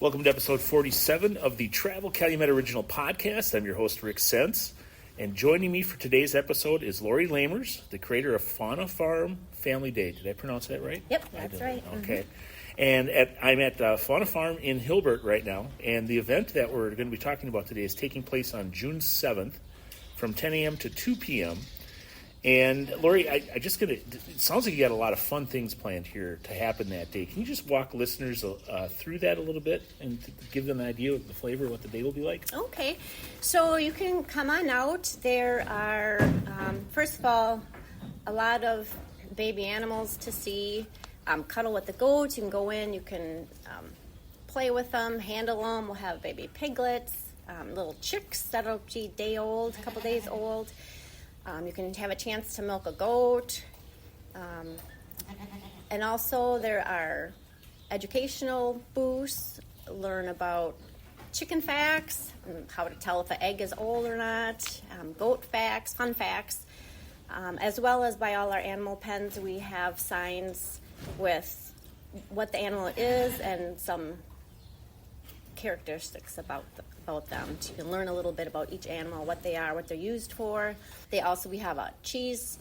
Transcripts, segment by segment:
Welcome to episode 47 of the Travel Calumet Original Podcast. I'm your host, Rick Sense, and joining me for today's episode is Lori Lamers, the creator of Fauna Farm Family Day. Did I pronounce that right? Yep, that's right. Okay. And I'm at Fauna Farm in Hilbert right now, and the event that we're going to be talking about today is taking place on June 7th from 10 a.m. to 2 p.m., and Lori, it sounds like you got a lot of fun things planned here to happen that day. Can you just walk listeners through that a little bit and give them an idea of the flavor of what the day will be like? Okay, so you can come on out. There are, first of all, a lot of baby animals to see. Cuddle with the goats. You can go in, you can play with them, handle them. We'll have baby piglets, little chicks that'll be a couple days old. You can have a chance to milk a goat. And also there are educational booths, learn about chicken facts, how to tell if an egg is old or not, goat facts, fun facts, as well as by all our animal pens, we have signs with what the animal is and some characteristics about them. So you can learn a little bit about each animal, what they are, what they're used for. We have a cheese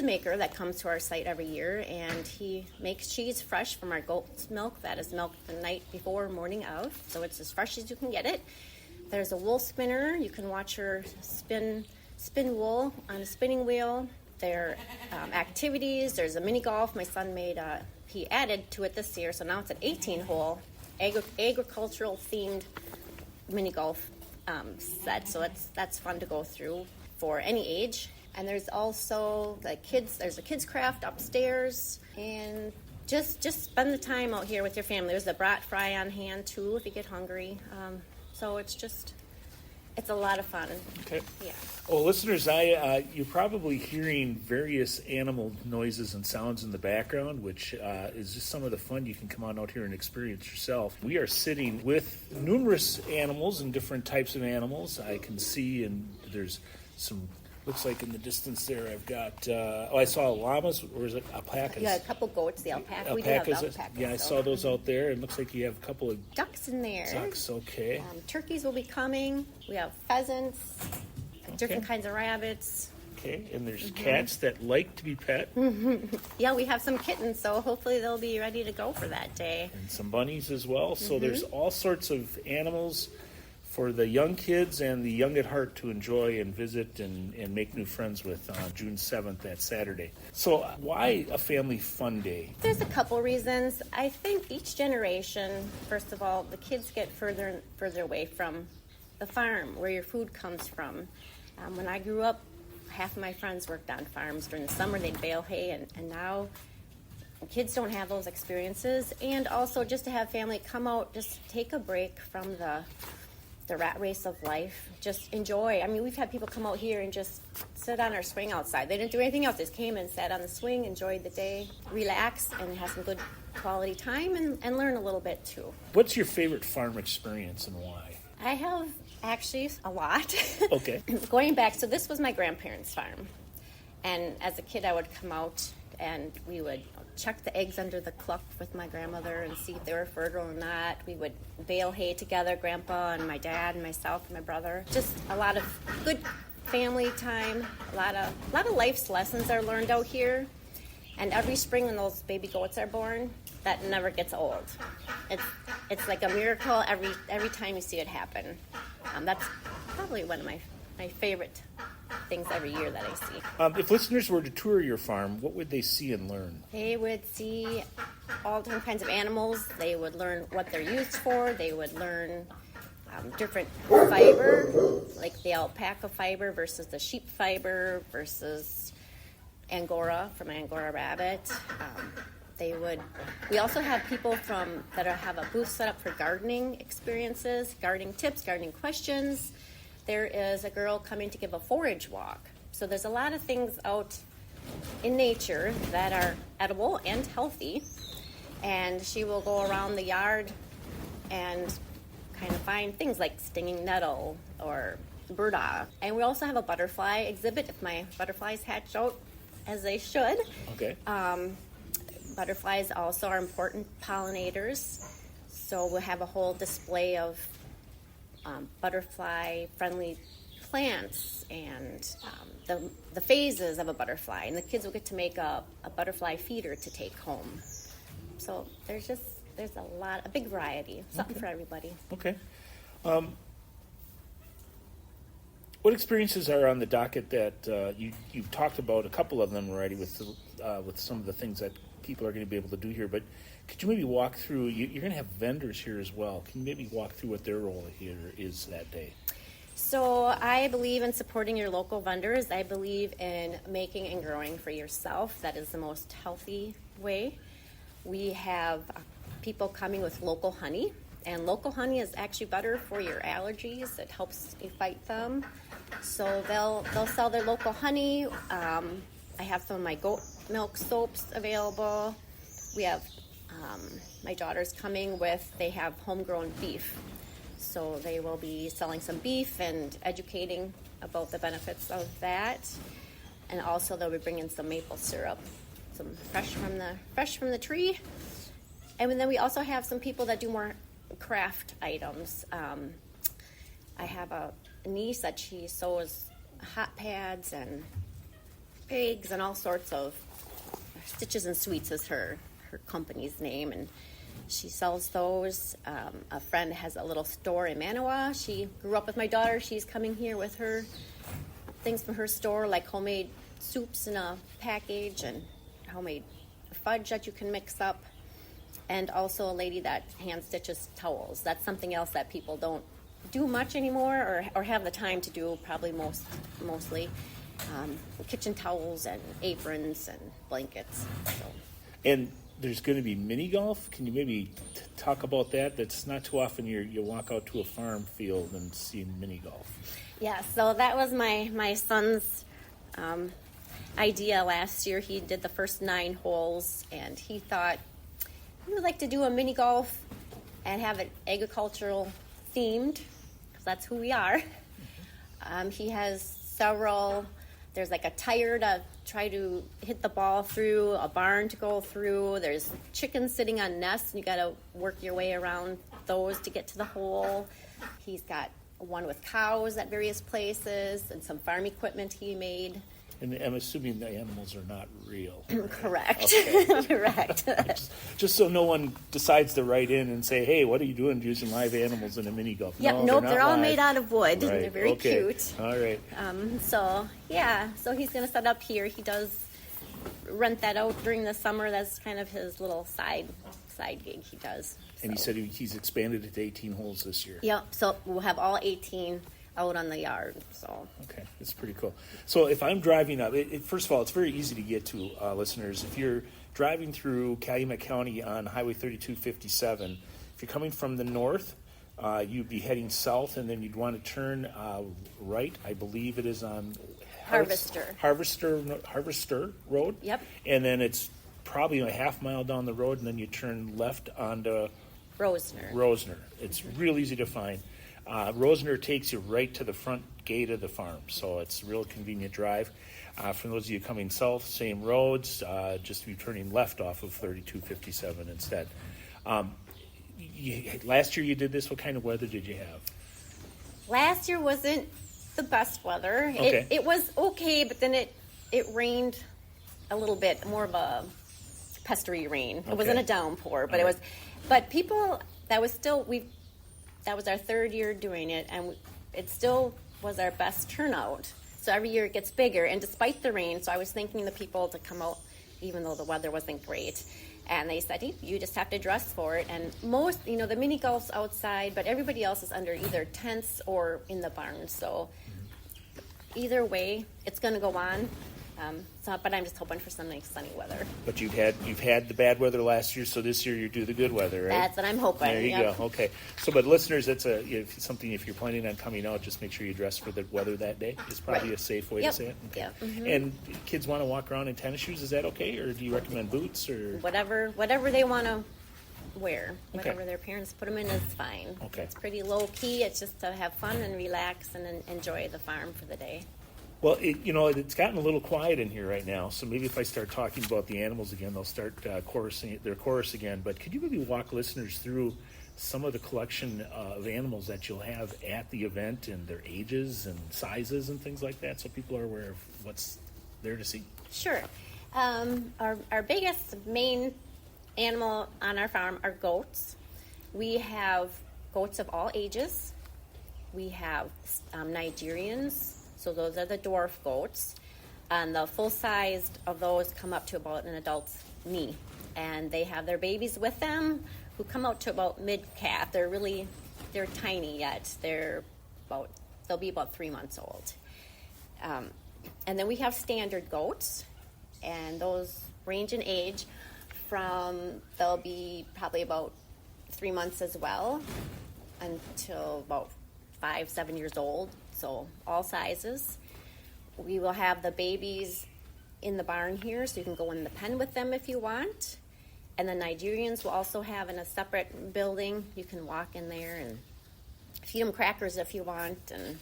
maker that comes to our site every year, and he makes cheese fresh from our goat's milk that is milked the night before, morning of. So it's as fresh as you can get it. There's a wool spinner. You can watch her spin wool on a spinning wheel. There are activities. There's a mini golf. My son he added to it this year, so now it's an 18-hole agricultural themed mini golf set, so that's fun to go through for any age. And there's also there's a kids craft upstairs, and just spend the time out here with your family. There's a brat fry on hand too if you get hungry. So it's a lot of fun. Okay. Yeah. Well, listeners, you're probably hearing various animal noises and sounds in the background, which is just some of the fun you can come on out here and experience yourself. We are sitting with numerous animals and different types of animals. I can see, and there's some, looks like in the distance there, I've got, I saw llamas, or is it alpacas? Yeah, a couple goats, the alpaca. We do have alpacas. Yeah, I saw those out there. It looks like you have a couple of ducks in there. Ducks, okay. Turkeys will be coming. We have pheasants, different kinds of rabbits. Okay, and there's cats that like to be pet. Yeah, we have some kittens, so hopefully they'll be ready to go for that day. And some bunnies as well. So there's all sorts of animals for the young kids and the young at heart to enjoy and visit and make new friends with on June 7th, that Saturday. So why a family fun day? There's a couple reasons. I think each generation, first of all, the kids get further and further away from the farm, where your food comes from. When I grew up, half of my friends worked on farms. During the summer, they'd bale hay, and now kids don't have those experiences. And also just to have family come out, just take a break from the rat race of life. Just enjoy. I mean, we've had people come out here and just sit on our swing outside. They didn't do anything else. They just came and sat on the swing, enjoyed the day, relax, and have some good quality time and learn a little bit too. What's your favorite farm experience and why? I have actually a lot. Okay. Going back, so this was my grandparents' farm. And as a kid, I would come out and we would check the eggs under the cluck with my grandmother and see if they were fertile or not. We would bale hay together, Grandpa and my dad and myself and my brother. Just a lot of good family time. A lot of life's lessons are learned out here. And every spring when those baby goats are born, that never gets old. It's like a miracle every time you see it happen. That's probably one of my favorite things every year that I see. If listeners were to tour your farm, what would they see and learn? They would see all different kinds of animals. They would learn what they're used for. They would learn different fiber, like the alpaca fiber versus the sheep fiber versus Angora from an Angora rabbit. We also have people that have a booth set up for gardening experiences, gardening tips, gardening questions. There is a girl coming to give a forage walk. So there's a lot of things out in nature that are edible and healthy. And she will go around the yard and kind of find things like stinging nettle or burdock. And we also have a butterfly exhibit if my butterflies hatch out as they should. Okay. Butterflies also are important pollinators. So we'll have a whole display of butterfly-friendly plants and the phases of a butterfly. And the kids will get to make a butterfly feeder to take home. So there's a big variety, something for everybody. Okay. What experiences are on the docket that you've talked about a couple of them already with some of the things that people are going to be able to do here, but could you maybe walk through, you're going to have vendors here as well. Can you maybe walk through what their role here is that day? So I believe in supporting your local vendors. I believe in making and growing for yourself. That is the most healthy way. We have people coming with local honey, and local honey is actually better for your allergies. It helps you fight them. So they'll sell their local honey. I have some of my goat milk soaps available. We have my daughter's coming with, they have homegrown beef. So they will be selling some beef and educating about the benefits of that. And also they'll be bringing some maple syrup, some fresh from the tree. And then we also have some people that do more craft items. I have a niece that she sews hot pads and pigs and all sorts of Stitches and Sweets is her company's name, and she sells those. A friend has a little store in Manawa. She grew up with my daughter. She's coming here with her things from her store, like homemade soups in a package and homemade fudge that you can mix up. And also a lady that hand stitches towels. That's something else that people don't do much anymore or have the time to do, probably mostly. Kitchen towels and aprons and blankets. So. And there's going to be mini golf. Can you maybe talk about that? That's not too often you walk out to a farm field and see mini golf. Yeah, so that was my son's idea last year. He did the first 9 holes, and he thought he would like to do a mini golf and have it agricultural themed, because that's who we are. He has several. There's like a tire to try to hit the ball through, a barn to go through. There's chickens sitting on nests, and you got to work your way around those to get to the hole. He's got one with cows at various places and some farm equipment he made. And I'm assuming the animals are not real. Correct. Okay. Correct. just so no one decides to write in and say, hey, what are you doing using live animals in a mini golf? Yep, no, they're all live. made out of wood. Right. They're very cute. All right. So he's going to set up here. He does rent that out during the summer. That's kind of his little side gig he does. And he said he's expanded it to 18 holes this year. Yep, so we'll have all 18 out on the yard. So okay, that's pretty cool. So if I'm driving up, first of all, it's very easy to get to, listeners. If you're driving through Calumet County on Highway 3257, if you're coming from the north, you'd be heading south, and then you'd want to turn right. I believe it is on Harvester Road. Yep. And then it's probably a half mile down the road, and then you turn left onto Rosner. It's real easy to find. Rosner takes you right to the front gate of the farm, so it's a real convenient drive. For those of you coming south, same roads, just be turning left off of 3257 instead. Last year you did this. What kind of weather did you have? Last year wasn't the best weather. Okay. It was okay, but then it rained a little bit, more of a pestery rain. It wasn't a downpour, but it was. But people, that was our 3rd year doing it, and it still was our best turnout. So every year it gets bigger, and despite the rain, so I was thanking the people to come out even though the weather wasn't great. And they said, you just have to dress for it. And most, the mini golf's outside, but everybody else is under either tents or in the barn. So either way, it's going to go on. But I'm just hoping for some nice sunny weather. But you've had the bad weather last year, so this year you do the good weather, right? That's what I'm hoping. There you go. Okay. So, but listeners, that's something. If you're planning on coming out, just make sure you dress for the weather that day. It's probably a safe way to say it. Okay. Yeah. Mm-hmm. And kids want to walk around in tennis shoes. Is that okay, or do you recommend boots or whatever they want to wear? Whatever their parents put them in is fine. Okay. It's pretty low key. It's just to have fun and relax and enjoy the farm for the day. Well, it's gotten a little quiet in here right now, so maybe if I start talking about the animals again, they'll start chorus again. But could you maybe walk listeners through some of the collection of animals that you'll have at the event and their ages and sizes and things like that, so people are aware of what's there to see? Sure. Our biggest main animal on our farm are goats. We have goats of all ages. We have Nigerians, so those are the dwarf goats. And the full-sized of those come up to about an adult's knee. And they have their babies with them who come out to about mid-calf. They're tiny yet. They'll be about 3 months old. And then we have standard goats, and those range in age they'll be probably about 3 months as well until about 5-7 years old, so all sizes. We will have the babies in the barn here, so you can go in the pen with them if you want. And the Nigerians will also have in a separate building. You can walk in there and feed them crackers if you want. And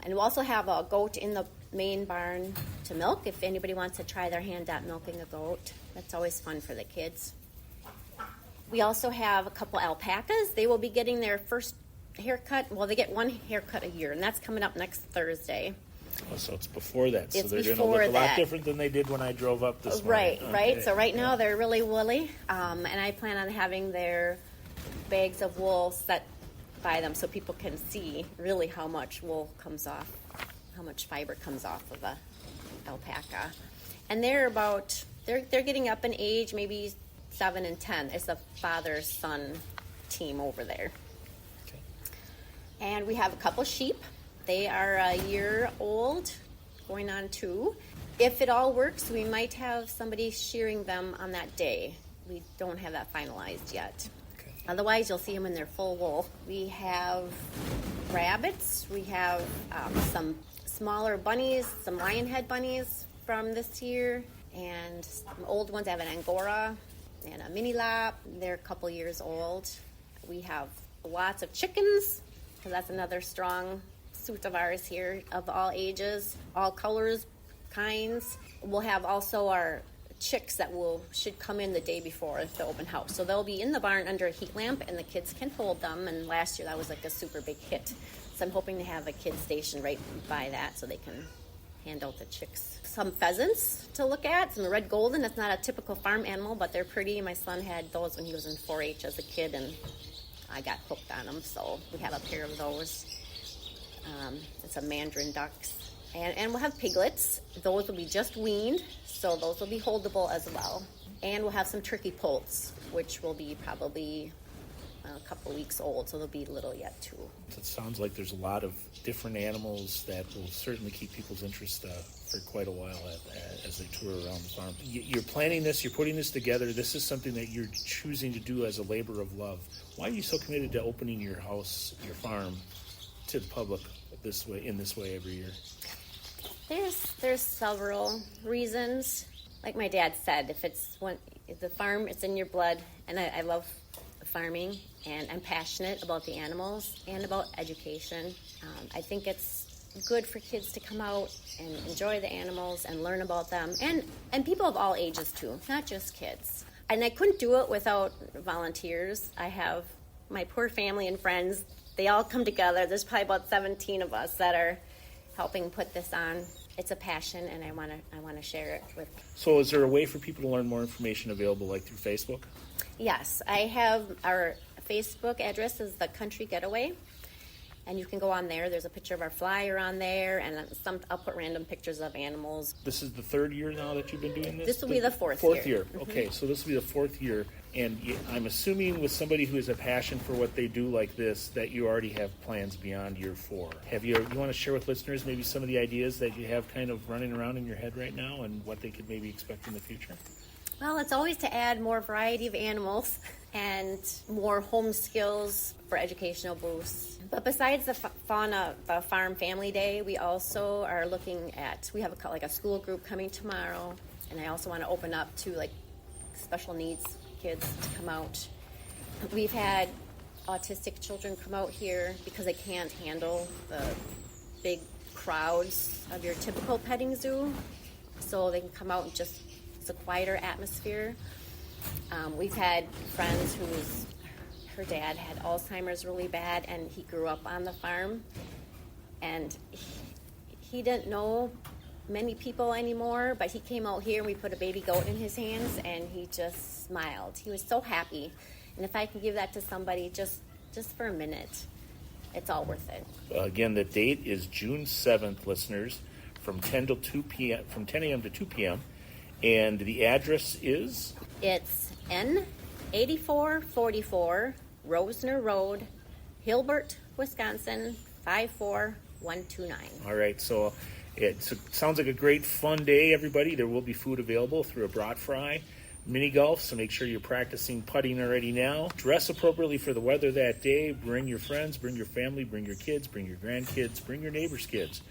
we'll also have a goat in the main barn to milk if anybody wants to try their hand at milking a goat. That's always fun for the kids. We also have a couple alpacas. They will be getting their first haircut. Well, they get one haircut a year, and that's coming up next Thursday. Oh, so it's before that. So It's they're going to before look a lot that. different than they did when I drove up this Right, morning. right. Okay. So right now they're really woolly, and I plan on having their bags of wool set by them so people can see really how much wool comes off, how much fiber comes off of a alpaca. And they're getting up in age, maybe 7 and 10. It's a father-son team over there. Okay. And we have a couple sheep. They are a year old, going on 2. If it all works, we might have somebody shearing them on that day. We don't have that finalized yet. Okay. Otherwise, you'll see them in their full wool. We have rabbits. We have some smaller bunnies, some lion head bunnies from this year, and some old ones. I have an Angora and a mini lap. They're a couple years old. We have lots of chickens, because that's another strong suit of ours here, of all ages, all colors, kinds. We'll have also our chicks that should come in the day before the open house. So they'll be in the barn under a heat lamp, and the kids can hold them. And last year that was like a super big hit. So I'm hoping to have a kid station right by that so they can hand out the chicks. Some pheasants to look at, some red golden. That's not a typical farm animal, but they're pretty. My son had those when he was in 4-H as a kid, and I got hooked on them. So we have a pair of those. And some mandarin ducks. And we'll have piglets. Those will be just weaned, so those will be holdable as well. And we'll have some turkey poults, which will be probably a couple weeks old, so they'll be little yet too. It sounds like there's a lot of different animals that will certainly keep people's interest for quite a while as they tour around the farm. You're planning this, you're putting this together. This is something that you're choosing to do as a labor of love. Why are you so committed to opening your house, your farm, to the public in this way every year? There's several reasons. Like my dad said, if the farm, it's in your blood, and I love farming, and I'm passionate about the animals and about education. I think it's good for kids to come out and enjoy the animals and learn about them, and people of all ages too, not just kids. And I couldn't do it without volunteers. I have my poor family and friends. They all come together. There's probably about 17 of us that are helping put this on. It's a passion, and I want to share it with. So is there a way for people to learn more information available, like through Facebook? Yes, I have our Facebook address is The Country Getaway, and you can go on there. There's a picture of our flyer on there, and I'll put random pictures of animals. This is the 3rd year now that you've been doing this? This will be the 4th year. Fourth year. Mm-hmm. Okay, so this will be the 4th year. And I'm assuming with somebody who has a passion for what they do like this, that you already have plans beyond year 4. You want to share with listeners maybe some of the ideas that you have kind of running around in your head right now and what they could maybe expect in the future? Well, it's always to add more variety of animals and more home skills for educational boosts. But besides the Farm Family Day, we also are looking at, we have a school group coming tomorrow, and I also want to open up to like special needs kids to come out. We've had autistic children come out here because they can't handle the big crowds of your typical petting zoo, so they can come out and just, it's a quieter atmosphere. We've had friends whose her dad had Alzheimer's really bad, and he grew up on the farm, and he didn't know many people anymore, but he came out here and we put a baby goat in his hands, and he just smiled. He was so happy. And if I can give that to somebody just for a minute, it's all worth it. Again, the date is June 7th, listeners, from 10 a.m. to 2 p.m. And the address is? It's N8444 Rosner Road, Hilbert, Wisconsin, 54129. All right, so it sounds like a great fun day, everybody. There will be food available through a brat fry, mini golf, so make sure you're practicing putting already now. Dress appropriately for the weather that day. Bring your friends, bring your family, bring your kids, bring your grandkids, bring your neighbors' kids.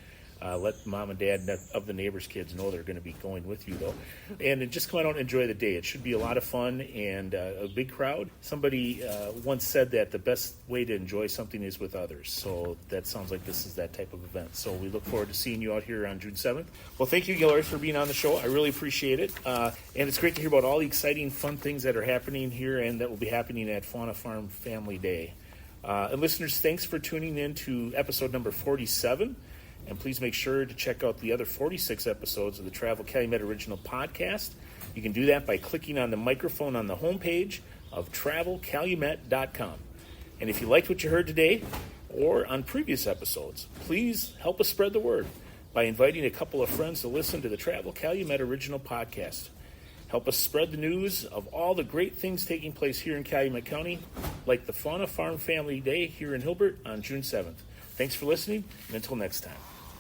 Let mom and dad of the neighbors' kids know they're going to be going with you, though. And then just come out and enjoy the day. It should be a lot of fun and a big crowd. Somebody once said that the best way to enjoy something is with others. So that sounds like this is that type of event. So we look forward to seeing you out here on June 7th. Well, thank you, Hillary, for being on the show. I really appreciate it. And it's great to hear about all the exciting, fun things that are happening here and that will be happening at Fauna Farm Family Day. And listeners, thanks for tuning in to episode number 47. And please make sure to check out the other 46 episodes of the Travel Calumet Original Podcast. You can do that by clicking on the microphone on the homepage of travelcalumet.com. And if you liked what you heard today or on previous episodes, please help us spread the word by inviting a couple of friends to listen to the Travel Calumet Original Podcast. Help us spread the news of all the great things taking place here in Calumet County, like the Fauna Farm Family Day here in Hilbert on June 7th. Thanks for listening, and until next time.